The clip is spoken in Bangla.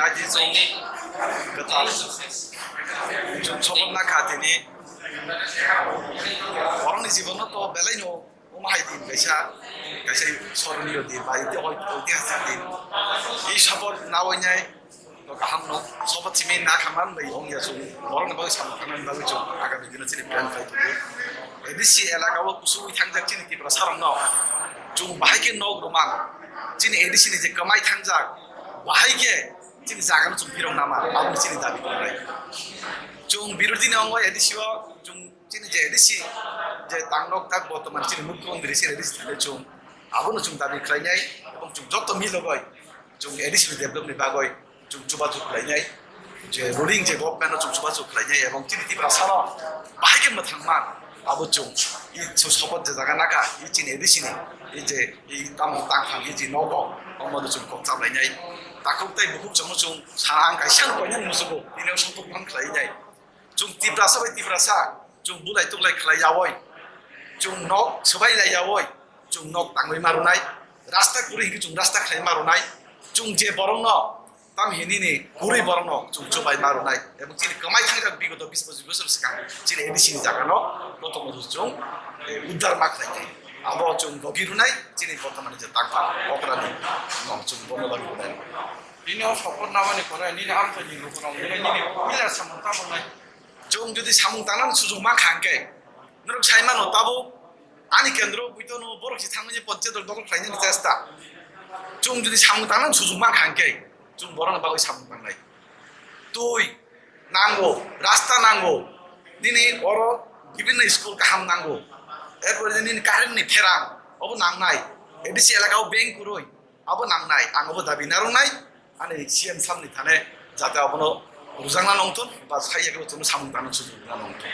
나지 좀 그다 좀 처벌나 가더니 orang di জীবন তো বেলাই নো উমাই দিন কাইসা কাইসা স্মরণীয় দিন বা ঐতিহাসিক দিন এই সবর না হইনাই তো গাহাম নো সবর চিমে না খামান বাই অংয়া জং orang বাই সামনে খানান বাই জং আগামী দিনে চিনি প্ল্যান ফাই তো এদিসি এলাকাও কুসুই থাকজাক চিনি কি প্রা সারাম নাও জং বাহাইকে নগ রমান চিনি এদিসিনি যে কামাই থাকজাক বাহাইকে চিনি জাগানো জং ফিরং নামা আবু চিনি দাবি করে জং বিরোধী অঙ্গ এদিসিও জং চিনি যে এদিসি যে তাংনক তাক বর্তমান চিনি মুখ্যমন্ত্রী সে এদিসি থাকে জং আবুনো জং দাবি খাইনাই এবং জং যত মিলগয় জং এদিসি ডেভেলপনি বাগয় জং যোগাযোগ খাইনাই যে রুলিং যে গভর্নমেন্ট জং যোগাযোগ খাইনাই এবং চিনি তিব্রা সারা বাহাইকে মথাংমান আবু জং ই সপদ যে জায়গা নাকা ই চিনি এদিসিনি এই যে এই তাম তাংখাং ই যে নগ অমদ জং কক্তাব লাইনাই তাকौ তাই বহুত জং জং সাং গাইসাং কয়নান মুসুগো ইনেও সম্পর্ক মান খাইনাই jung tibrasa bai tibrasa jung bulai tuklai khlai yawoi jung nok sabai lai yawoi jung nok tangoi marunai rasta kuri hi jung rasta khlai marunai jung je borong no tam hini ni kuri borong no jung chobai marunai ebong chini kamai thangja bigoto 20-25 বছর sikang chini edisini jaga no protomo jung uddar ma khlai nai abo jung gogirunai chini bortomane je tangpa oprani no jung bonolari bunai ini sopor namani kore ini amtani lukurang ini ila samanta bonai 좀 যদি 사몽땅은 수중만 간게 너를 차이만 없다고 아니 견드로 부이도노 버럭시 상문이 번째들 너를 가이는 됐다 좀 যদি 사몽땅은 수중만 간게 좀 뭐라는 바고 사몽땅 나이 তুই নাঙ্গো রাস্তা নাঙ্গো দিনে অর বিভিন্ন স্কুল কাহাম নাঙ্গো এরপরে দিন কারেন্ট নি ফেরাং অব নাংনাই এডিসি এলাকাও ব্যাংক কুরই অব নাংনাই আঙ্গবো দাবি নারং নাই আনি সিএম সামনি থানে যাতে অবনো রুজাংনা নংতন বা সাইয়াকে তুমি সামুং দানো সুযোগ না নংতন